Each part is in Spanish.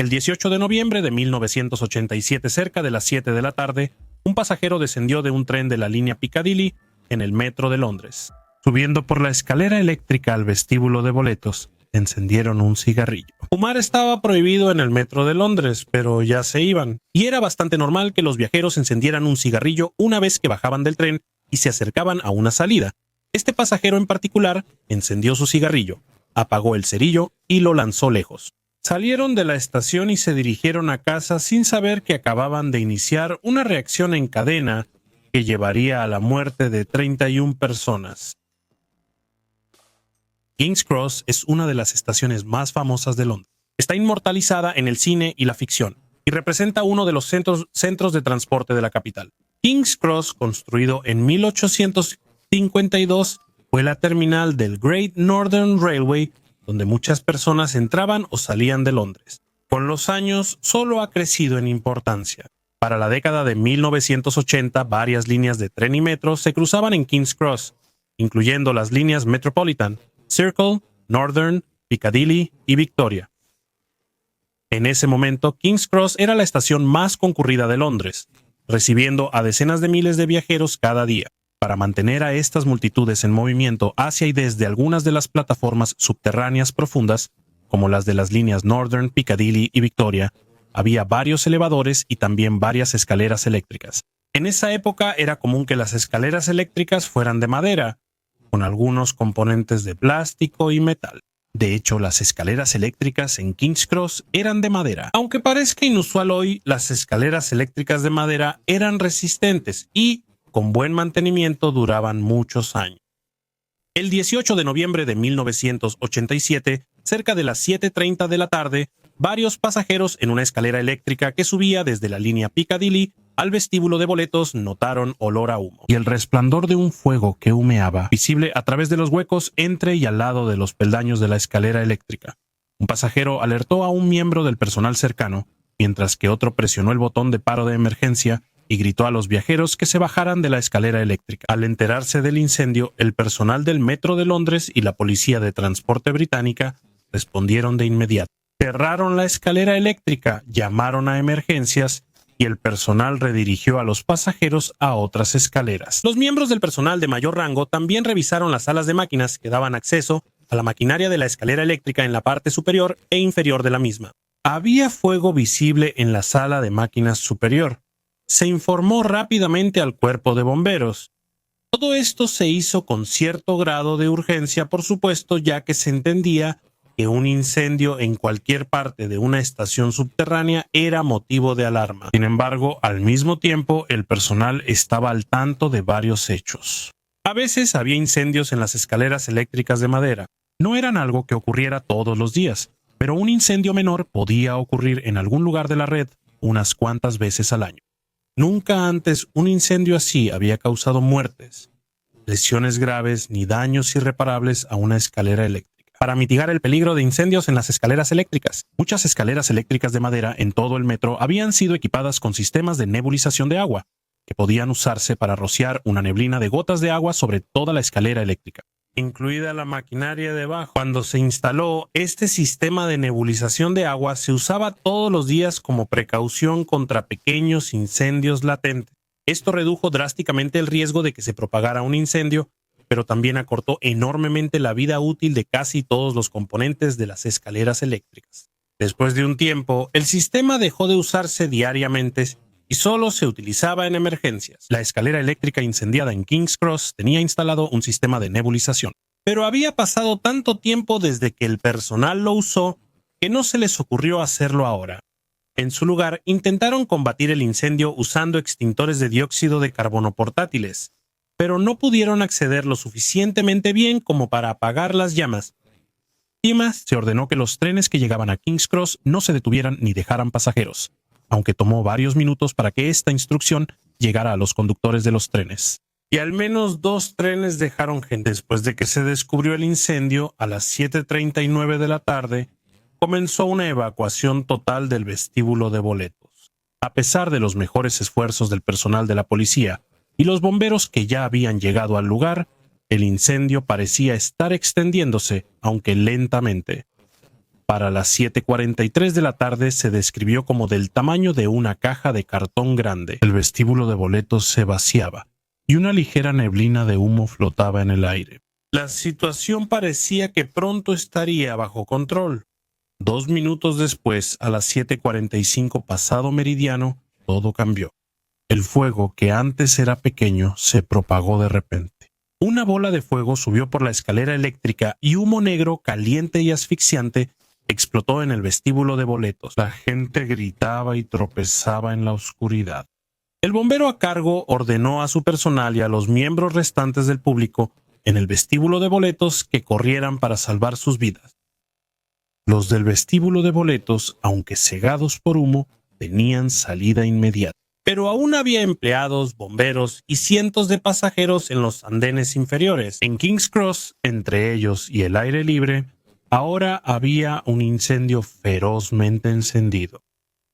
El 18 de noviembre de 1987, cerca de las 7 de la tarde, un pasajero descendió de un tren de la línea Piccadilly en el metro de Londres. Subiendo por la escalera eléctrica al vestíbulo de boletos, encendieron un cigarrillo. Fumar estaba prohibido en el metro de Londres, pero ya se iban, y era bastante normal que los viajeros encendieran un cigarrillo una vez que bajaban del tren y se acercaban a una salida. Este pasajero en particular encendió su cigarrillo, apagó el cerillo y lo lanzó lejos. Salieron de la estación y se dirigieron a casa sin saber que acababan de iniciar una reacción en cadena que llevaría a la muerte de 31 personas. King's Cross es una de las estaciones más famosas de Londres. Está inmortalizada en el cine y la ficción y representa uno de los centros de transporte de la capital. King's Cross, construido en 1852, fue la terminal del Great Northern Railway, donde muchas personas entraban o salían de Londres. Con los años, solo ha crecido en importancia. Para la década de 1980, varias líneas de tren y metro se cruzaban en King's Cross, incluyendo las líneas Metropolitan, Circle, Northern, Piccadilly y Victoria. En ese momento, King's Cross era la estación más concurrida de Londres, recibiendo a decenas de miles de viajeros cada día. Para mantener a estas multitudes en movimiento hacia y desde algunas de las plataformas subterráneas profundas, como las de las líneas Northern, Piccadilly y Victoria, había varios elevadores y también varias escaleras eléctricas. En esa época era común que las escaleras eléctricas fueran de madera, con algunos componentes de plástico y metal. De hecho, las escaleras eléctricas en King's Cross eran de madera. Aunque parezca inusual hoy, las escaleras eléctricas de madera eran resistentes y, con buen mantenimiento, duraban muchos años. El 18 de noviembre de 1987, cerca de las 7:30 de la tarde, varios pasajeros en una escalera eléctrica que subía desde la línea Piccadilly al vestíbulo de boletos notaron olor a humo y el resplandor de un fuego que humeaba, visible a través de los huecos entre y al lado de los peldaños de la escalera eléctrica. Un pasajero alertó a un miembro del personal cercano, mientras que otro presionó el botón de paro de emergencia y gritó a los viajeros que se bajaran de la escalera eléctrica. Al enterarse del incendio, el personal del Metro de Londres y la Policía de Transporte británica respondieron de inmediato. Cerraron la escalera eléctrica, llamaron a emergencias y el personal redirigió a los pasajeros a otras escaleras. Los miembros del personal de mayor rango también revisaron las salas de máquinas que daban acceso a la maquinaria de la escalera eléctrica en la parte superior e inferior de la misma. Había fuego visible en la sala de máquinas superior. Se informó rápidamente al cuerpo de bomberos. Todo esto se hizo con cierto grado de urgencia, por supuesto, ya que se entendía que un incendio en cualquier parte de una estación subterránea era motivo de alarma. Sin embargo, al mismo tiempo, el personal estaba al tanto de varios hechos. A veces había incendios en las escaleras eléctricas de madera. No eran algo que ocurriera todos los días, pero un incendio menor podía ocurrir en algún lugar de la red unas cuantas veces al año. Nunca antes un incendio así había causado muertes, lesiones graves ni daños irreparables a una escalera eléctrica. Para mitigar el peligro de incendios en las escaleras eléctricas, muchas escaleras eléctricas de madera en todo el metro habían sido equipadas con sistemas de nebulización de agua, que podían usarse para rociar una neblina de gotas de agua sobre toda la escalera eléctrica, incluida la maquinaria debajo. Cuando se instaló, este sistema de nebulización de agua se usaba todos los días como precaución contra pequeños incendios latentes. Esto redujo drásticamente el riesgo de que se propagara un incendio, pero también acortó enormemente la vida útil de casi todos los componentes de las escaleras eléctricas. Después de un tiempo, el sistema dejó de usarse diariamente y solo se utilizaba en emergencias. La escalera eléctrica incendiada en King's Cross tenía instalado un sistema de nebulización, pero había pasado tanto tiempo desde que el personal lo usó que no se les ocurrió hacerlo ahora. En su lugar, intentaron combatir el incendio usando extintores de dióxido de carbono portátiles, pero no pudieron acceder lo suficientemente bien como para apagar las llamas. Además, se ordenó que los trenes que llegaban a King's Cross no se detuvieran ni dejaran pasajeros, aunque tomó varios minutos para que esta instrucción llegara a los conductores de los trenes. Y al menos 2 trenes dejaron gente. Después de que se descubrió el incendio, a las 7:39 de la tarde, comenzó una evacuación total del vestíbulo de boletos. A pesar de los mejores esfuerzos del personal de la policía y los bomberos que ya habían llegado al lugar, el incendio parecía estar extendiéndose, aunque lentamente. Para las 7:43 de la tarde se describió como del tamaño de una caja de cartón grande. El vestíbulo de boletos se vaciaba y una ligera neblina de humo flotaba en el aire. La situación parecía que pronto estaría bajo control. 2 minutos después, a las 7:45 pasado meridiano, todo cambió. El fuego, que antes era pequeño, se propagó de repente. Una bola de fuego subió por la escalera eléctrica y humo negro, caliente y asfixiante, explotó en el vestíbulo de boletos. La gente gritaba y tropezaba en la oscuridad. El bombero a cargo ordenó a su personal y a los miembros restantes del público en el vestíbulo de boletos que corrieran para salvar sus vidas. Los del vestíbulo de boletos, aunque cegados por humo, tenían salida inmediata. Pero aún había empleados, bomberos y cientos de pasajeros en los andenes inferiores. En King's Cross, entre ellos y el aire libre, ahora había un incendio ferozmente encendido.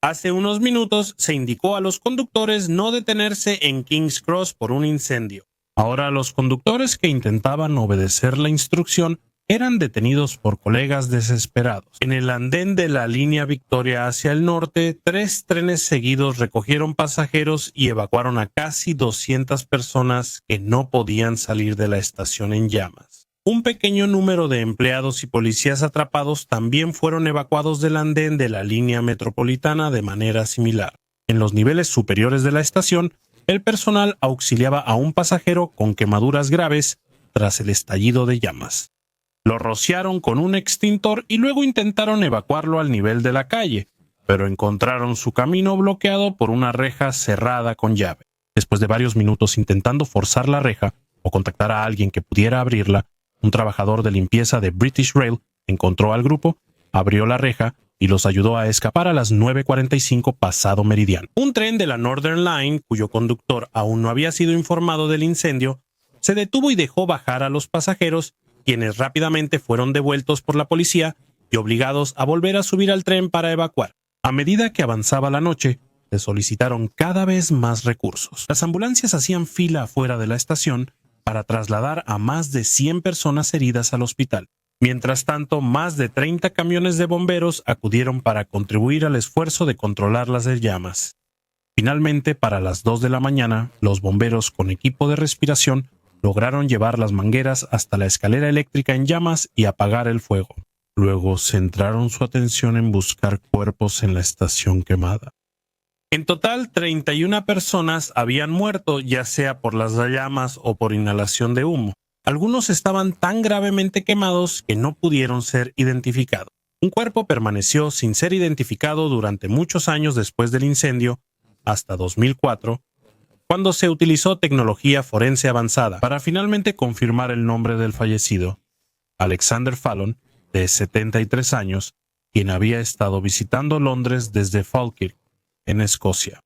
Hace unos minutos se indicó a los conductores no detenerse en King's Cross por un incendio. Ahora los conductores que intentaban obedecer la instrucción eran detenidos por colegas desesperados. En el andén de la línea Victoria hacia el norte, 3 trenes seguidos recogieron pasajeros y evacuaron a casi 200 personas que no podían salir de la estación en llamas. Un pequeño número de empleados y policías atrapados también fueron evacuados del andén de la línea metropolitana de manera similar. En los niveles superiores de la estación, el personal auxiliaba a un pasajero con quemaduras graves tras el estallido de llamas. Lo rociaron con un extintor y luego intentaron evacuarlo al nivel de la calle, pero encontraron su camino bloqueado por una reja cerrada con llave. Después de varios minutos intentando forzar la reja o contactar a alguien que pudiera abrirla, un trabajador de limpieza de British Rail encontró al grupo, abrió la reja y los ayudó a escapar a las 9:45 pasado meridiano. Un tren de la Northern Line, cuyo conductor aún no había sido informado del incendio, se detuvo y dejó bajar a los pasajeros, quienes rápidamente fueron devueltos por la policía y obligados a volver a subir al tren para evacuar. A medida que avanzaba la noche, se solicitaron cada vez más recursos. Las ambulancias hacían fila afuera de la estación para trasladar a más de 100 personas heridas al hospital. Mientras tanto, más de 30 camiones de bomberos acudieron para contribuir al esfuerzo de controlar las llamas. Finalmente, para las 2 de la mañana, los bomberos con equipo de respiración lograron llevar las mangueras hasta la escalera eléctrica en llamas y apagar el fuego. Luego centraron su atención en buscar cuerpos en la estación quemada. En total, 31 personas habían muerto, ya sea por las llamas o por inhalación de humo. Algunos estaban tan gravemente quemados que no pudieron ser identificados. Un cuerpo permaneció sin ser identificado durante muchos años después del incendio, hasta 2004, cuando se utilizó tecnología forense avanzada para finalmente confirmar el nombre del fallecido, Alexander Fallon, de 73 años, quien había estado visitando Londres desde Falkirk, en Escocia.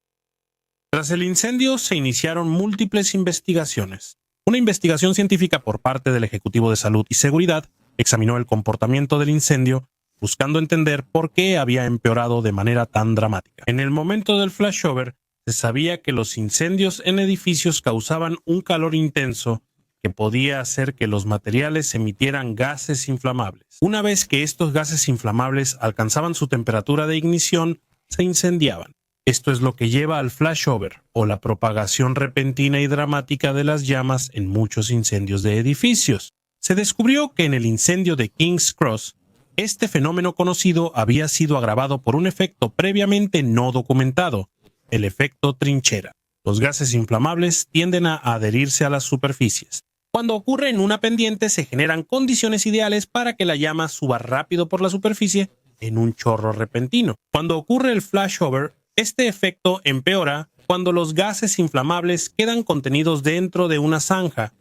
Tras el incendio se iniciaron múltiples investigaciones. Una investigación científica por parte del Ejecutivo de Salud y Seguridad examinó el comportamiento del incendio, buscando entender por qué había empeorado de manera tan dramática. En el momento del flashover, se sabía que los incendios en edificios causaban un calor intenso que podía hacer que los materiales emitieran gases inflamables. Una vez que estos gases inflamables alcanzaban su temperatura de ignición, se incendiaban. Esto es lo que lleva al flashover, o la propagación repentina y dramática de las llamas en muchos incendios de edificios. Se descubrió que en el incendio de King's Cross, este fenómeno conocido había sido agravado por un efecto previamente no documentado, el efecto trinchera. Los gases inflamables tienden a adherirse a las superficies. Cuando ocurre en una pendiente se generan condiciones ideales para que la llama suba rápido por la superficie en un chorro repentino. Cuando ocurre el flashover, este efecto empeora cuando los gases inflamables quedan contenidos dentro de una zanja,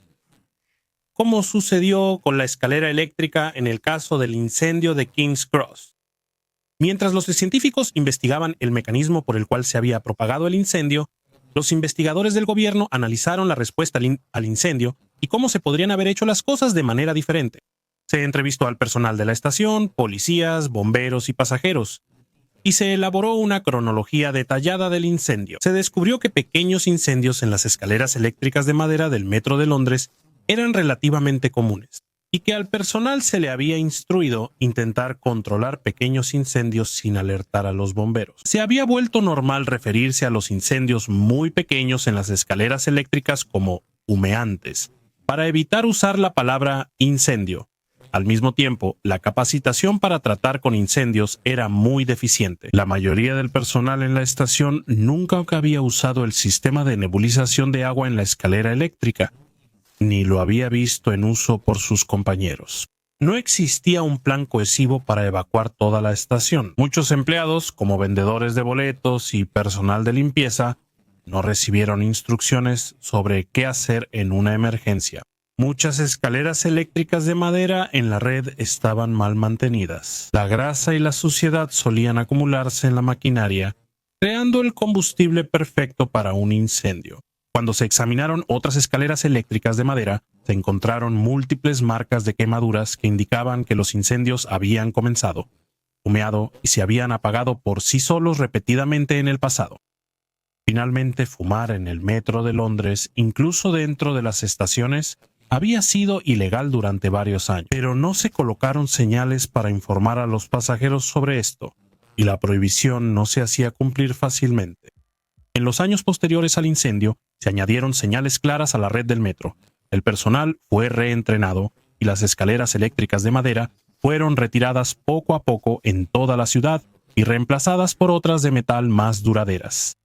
como sucedió con la escalera eléctrica en el caso del incendio de King's Cross. Mientras los científicos investigaban el mecanismo por el cual se había propagado el incendio, los investigadores del gobierno analizaron la respuesta al incendio y cómo se podrían haber hecho las cosas de manera diferente. Se entrevistó al personal de la estación, policías, bomberos y pasajeros, y se elaboró una cronología detallada del incendio. Se descubrió que pequeños incendios en las escaleras eléctricas de madera del metro de Londres eran relativamente comunes. y que al personal se le había instruido intentar controlar pequeños incendios sin alertar a los bomberos. Se había vuelto normal referirse a los incendios muy pequeños en las escaleras eléctricas como humeantes, para evitar usar la palabra incendio. Al mismo tiempo, la capacitación para tratar con incendios era muy deficiente. La mayoría del personal en la estación nunca había usado el sistema de nebulización de agua en la escalera eléctrica, ni lo había visto en uso por sus compañeros. No existía un plan cohesivo para evacuar toda la estación. Muchos empleados, como vendedores de boletos y personal de limpieza, no recibieron instrucciones sobre qué hacer en una emergencia. Muchas escaleras eléctricas de madera en la red estaban mal mantenidas. La grasa y la suciedad solían acumularse en la maquinaria, creando el combustible perfecto para un incendio. Cuando se examinaron otras escaleras eléctricas de madera, se encontraron múltiples marcas de quemaduras que indicaban que los incendios habían comenzado, humeado y se habían apagado por sí solos repetidamente en el pasado. Finalmente, fumar en el metro de Londres, incluso dentro de las estaciones, había sido ilegal durante varios años, pero no se colocaron señales para informar a los pasajeros sobre esto, y la prohibición no se hacía cumplir fácilmente. En los años posteriores al incendio, se añadieron señales claras a la red del metro. El personal fue reentrenado y las escaleras eléctricas de madera fueron retiradas poco a poco en toda la ciudad y reemplazadas por otras de metal más duraderas.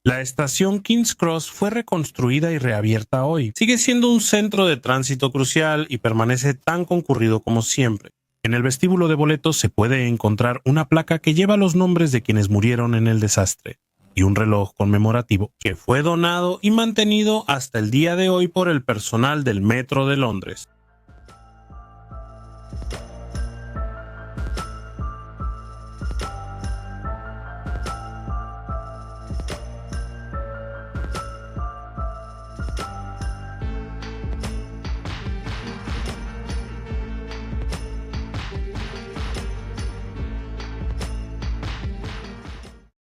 La estación King's Cross fue reconstruida y reabierta hoy. Sigue siendo un centro de tránsito crucial y permanece tan concurrido como siempre. En el vestíbulo de boletos se puede encontrar una placa que lleva los nombres de quienes murieron en el desastre y un reloj conmemorativo que fue donado y mantenido hasta el día de hoy por el personal del Metro de Londres.